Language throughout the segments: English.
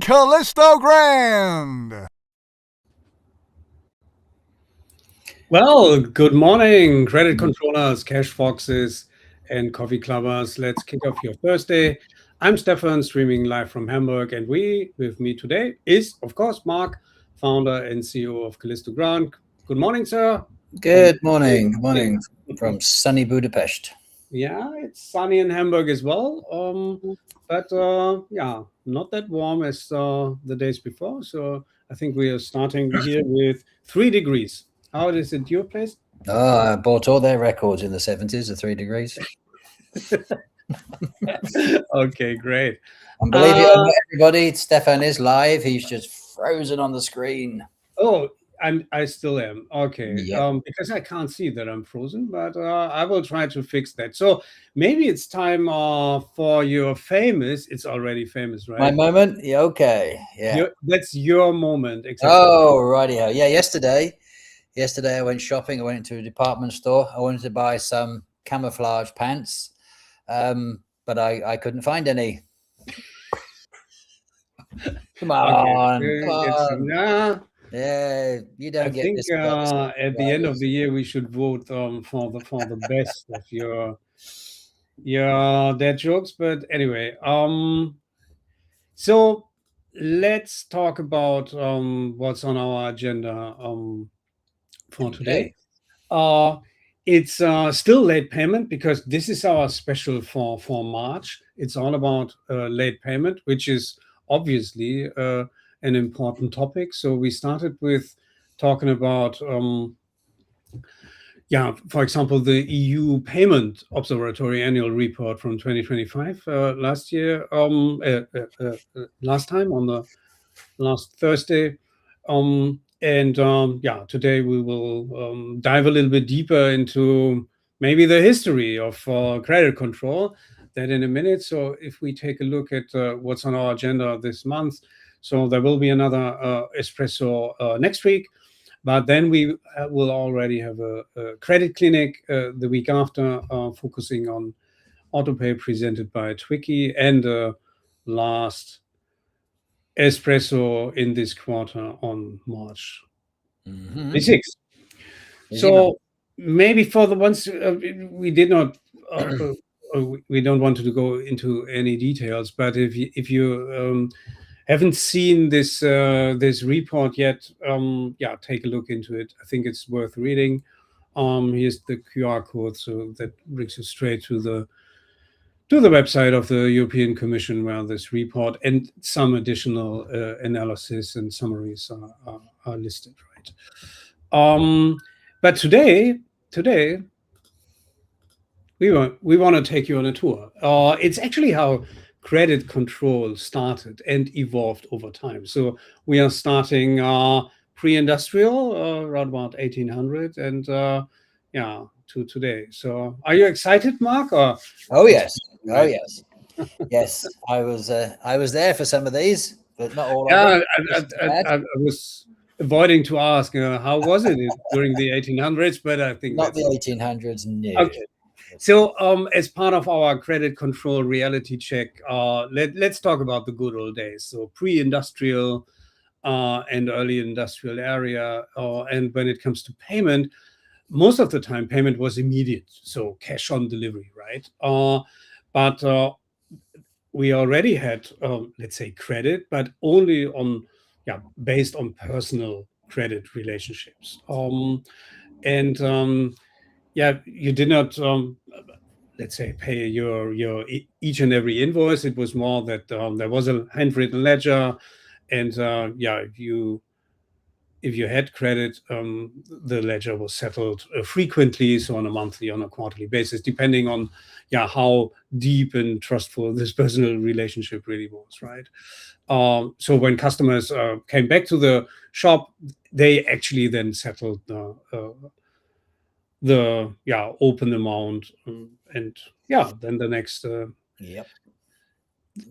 Callisto Grand. Well, good morning, credit controllers, cash foxes, and coffee clubbers. Let's kick off your Thursday. I'm Stefan, streaming live from Hamburg, and with me today is, of course, Mark, founder and CEO of Callisto Grand. Good morning, sir. Good morning. Good morning from sunny Budapest. Yeah, it's sunny in Hamburg as well, but yeah, not that warm as the days before. So I think we are starting here with 3 degrees. How is it your place? Oh, I bought all their records in the 70s at 3 degrees. Okay, great. And believe it or not, everybody, Stefan is live. He's just frozen on the screen. Oh, I still am. Okay. Yep. Because I can't see that I'm frozen, but I will try to fix that. So maybe it's time for your famous, it's already famous, right? My moment? Yeah, okay. Yeah. That's your moment. Exactly. Oh, righty-ho. Yeah, yesterday I went shopping. I went into a department store. I wanted to buy some camouflage pants, but I couldn't find any. Come on. Okay. Come on. Nah, Yeah, you don't get think this. at the end of the year we should vote for the best of your dad jokes. But anyway, so let's talk about what's on our agenda for today. It's still late payment because this is our special for March. It's all about late payment, which is obviously an important topic. So we started with talking about, for example, the EU Payment Observatory annual report from 2025 last year, last time on the last Thursday. Today we will dive a little bit deeper into maybe the history of credit control, that in a minute. So if we take a look at what's on our agenda this month, so there will be another Espresso next week, but then we will already have a credit clinic the week after, focusing on autopay presented by Twicky, and last Espresso in this quarter on March 26th. So maybe for the ones we did not, we don't want to go into any details, but if you haven't seen this report yet, take a look into it. I think it's worth reading. Here's the QR code, so that brings you straight to the website of the European Commission, where this report and some additional analysis and summaries are listed, right? But today we want to take you on a tour. It's actually how credit control started and evolved over time. So we are starting pre-industrial, around about 1800, and to today. So are you excited, Mark? Or oh yes. Yes, I was there for some of these, but not all of them. I was avoiding to ask how was it during the 1800s, but I think not the 1800s. No. Okay. So as part of our credit control reality check, let's talk about the good old days. So pre-industrial and early industrial era, and when it comes to payment, most of the time payment was immediate, so cash on delivery, right? But we already had, let's say, credit, but only based on personal credit relationships. You did not, let's say, pay your each and every invoice. It was more that there was a handwritten ledger, and if you had credit, the ledger was settled frequently, so on a monthly, on a quarterly basis, depending on how deep and trustful this personal relationship really was, right? So when customers came back to the shop, they actually then settled the open amount, and then the next.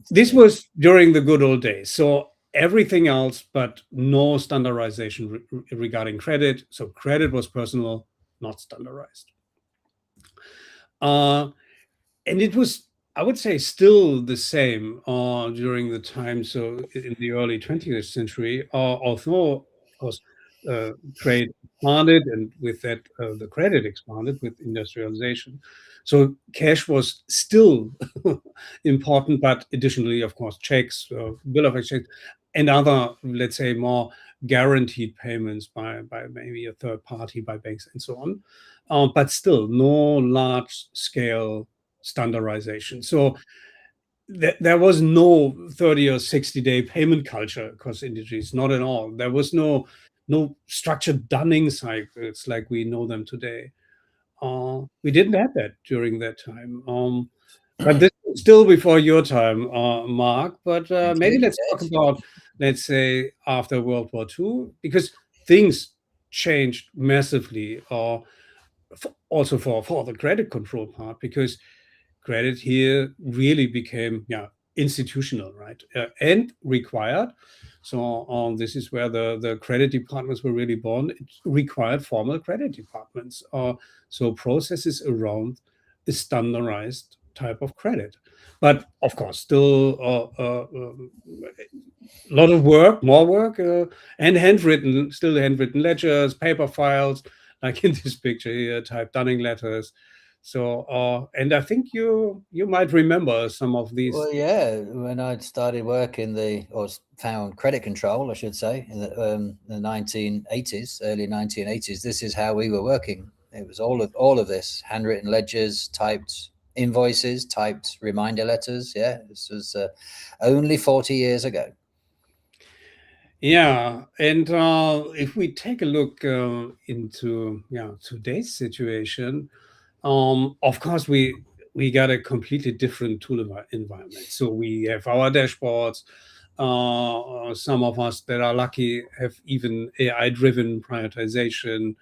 This was during the good old days. So everything else, but no standardization regarding credit. So credit was personal, not standardized. And it was I would say still the same during the time, so in the early 20th century, although, of course, trade expanded, and with that, the credit expanded with industrialization. So cash was still important, but additionally, of course, checks, bill of exchange, and other, let's say, more guaranteed payments by maybe a third party, by banks, and so on. But still, no large scale standardization. So there was no 30 or 60-day payment culture across industries, not at all. There was no structured dunning cycles like we know them today. We didn't have that during that time. But this is still before your time, Mark. But maybe let's talk about, let's say, after World War II, because things changed massively, also for the credit control part, because credit here really became institutional, right, and required. So this is where the credit departments were really born. It required formal credit departments, so processes around the standardized type of credit. But of course, still a lot of work, more work, and still handwritten ledgers, paper files, like in this picture here, typed dunning letters. So, and I think you might remember some of these. Well, yeah, when I started work or found credit control, I should say, in the 1980s, early 1980s, this is how we were working. It was all of this: handwritten ledgers, typed invoices, typed reminder letters. Yeah, this was only 40 years ago. Yeah, and if we take a look into today's situation, of course we got a completely different tool environment. So we have our dashboards. Some of us that are lucky have even AI-driven prioritization.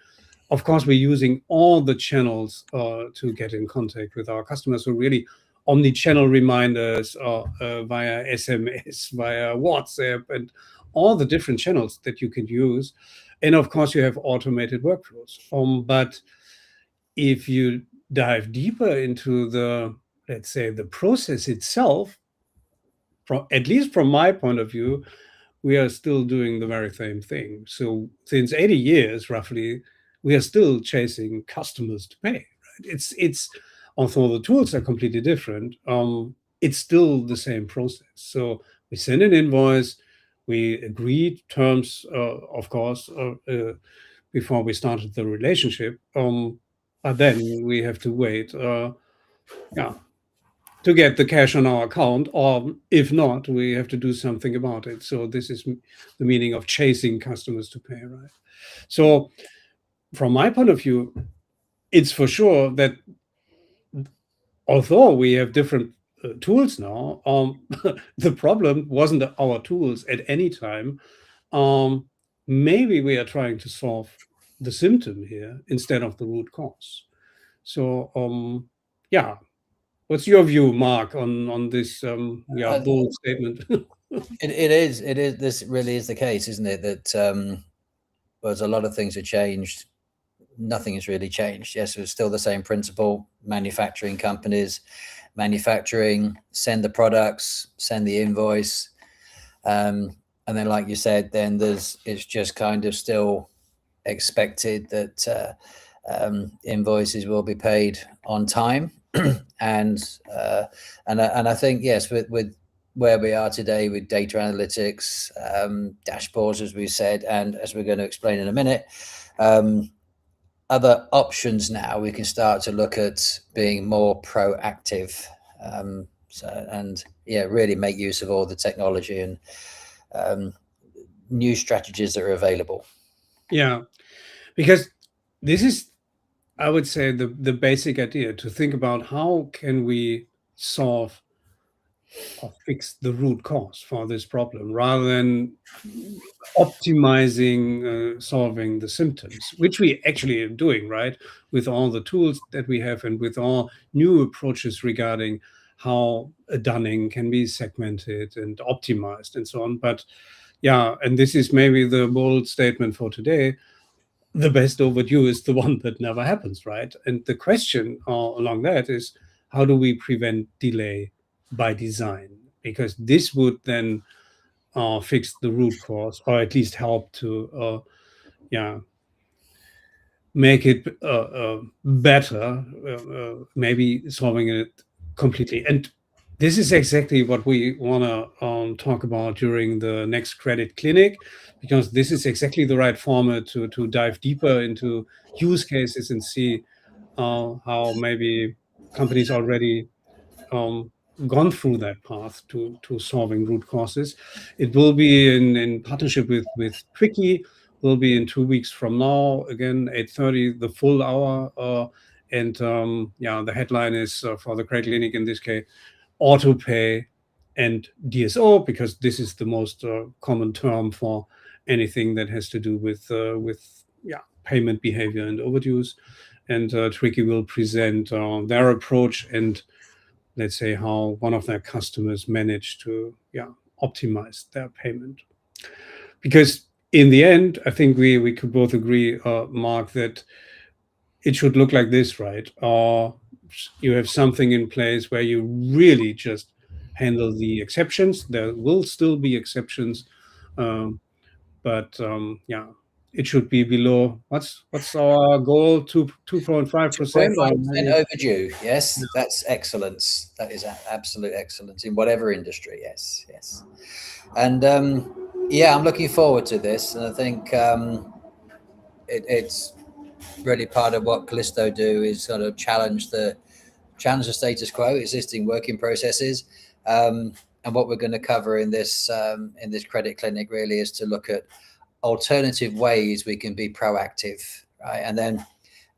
Of course, we're using all the channels to get in contact with our customers. So really, omni-channel reminders via SMS, via WhatsApp, and all the different channels that you can use. And of course, you have automated workflows. But if you dive deeper into let's say, the process itself, at least from my point of view, we are still doing the very same thing. So since 80 years, roughly, we are still chasing customers to pay. Right? It's although the tools are completely different, it's still the same process. So we send an invoice, we agreed terms, of course, before we started the relationship. But then we have to wait, to get the cash on our account, or if not, we have to do something about it. So this is the meaning of chasing customers to pay, right? So from my point of view, it's for sure that although we have different tools now, the problem wasn't our tools at any time. Maybe we are trying to solve the symptom here instead of the root cause. So yeah. What's your view, Mark, on this bold statement? It is. This really is the case, isn't it? That whereas a lot of things have changed, nothing has really changed. Yes, it's still the same principle. Manufacturing companies, send the products, send the invoice, and then, like you said, then it's just kind of still expected that invoices will be paid on time. And I think, yes, with where we are today with data analytics, dashboards, as we said, and as we're going to explain in a minute, other options now, we can start to look at being more proactive, really make use of all the technology and new strategies that are available. Yeah, because this is, I would say, the basic idea, to think about how can we solve or fix the root cause for this problem, rather than optimizing solving the symptoms, which we actually are doing, right, with all the tools that we have and with all new approaches regarding how a dunning can be segmented and optimized and so on. But yeah, and this is maybe the bold statement for today: the best overdue is the one that never happens, right? And the question along that is, how do we prevent delay by design? Because this would then fix the root cause, or at least help to make it better, maybe solving it completely. And this is exactly what we want to talk about during the next credit clinic, because this is exactly the right format to dive deeper into use cases and see how maybe companies already gone through that path to solving root causes. It will be in partnership with Tricky. Will be in 2 weeks from now. Again, 8:30, the full hour. And the headline is for the credit clinic in this case, auto pay and DSO, because this is the most common term for anything that has to do with payment behavior and overdues. And Tricky will present their approach and, let's say, how one of their customers managed to optimize their payment. Because in the end, I think we could both agree, Mark, that it should look like this, right? You have something in place where you really just handle the exceptions. There will still be exceptions, but it should be below. What's our goal? 2.5%. 2.5% overdue. Yes, that's excellence. That is absolute excellence in whatever industry. Yes. And I'm looking forward to this, and I think it's really part of what Callisto do is sort of challenge the status quo, existing working processes. And what we're going to cover in this credit clinic really is to look at alternative ways we can be proactive, right? And then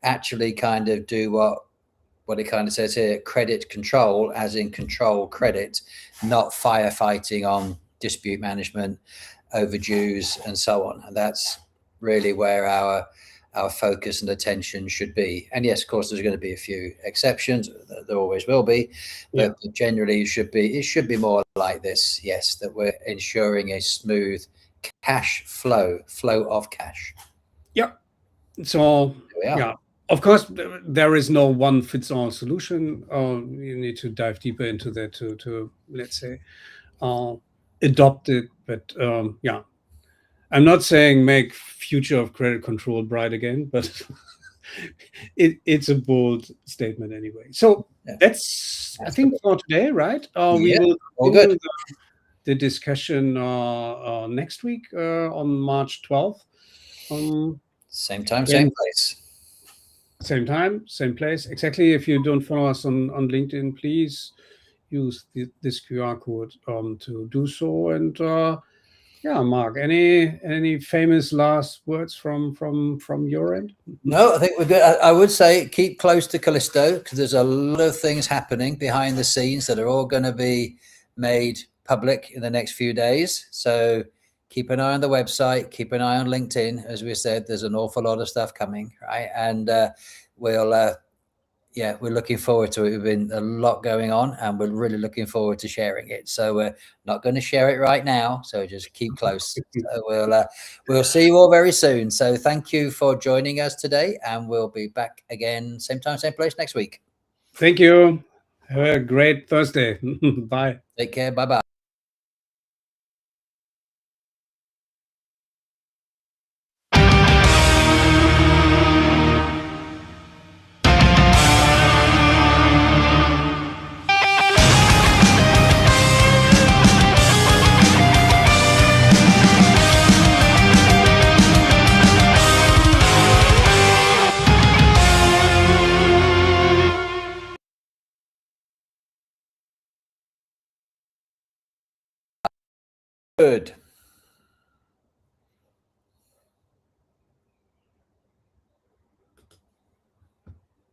actually kind of do what it kind of says here, credit control, as in control credit, not firefighting on dispute management, overdues, and so on. And that's really where our focus and attention should be. And yes, of course, there's going to be a few exceptions. There always will be, but generally it should be more like this. Yes, that we're ensuring a smooth cash flow of cash. Yeah. So of course, there is no one fits all solution. You need to dive deeper into that to let's say adopt it. But I'm not saying make future of credit control bright again, but it's a bold statement anyway. So that's I think for today, right? We will continue the discussion next week on March 12th. Same time, same place. Same time, same place. Exactly. If you don't follow us on LinkedIn, please use this QR code to do so. And Mark, any famous last words from your end? No, I think we're good. I would say keep close to Callisto, because there's a lot of things happening behind the scenes that are all going to be made public in the next few days. So keep an eye on the website, keep an eye on LinkedIn. As we said, there's an awful lot of stuff coming, right? And we're looking forward to it. We've been a lot going on, and we're really looking forward to sharing it. So we're not going to share it right now. So just keep close. So we'll see you all very soon. So thank you for joining us today, and we'll be back again, same time, same place next week. Thank you. Have a great Thursday. Bye. Take care. Bye-bye. Good.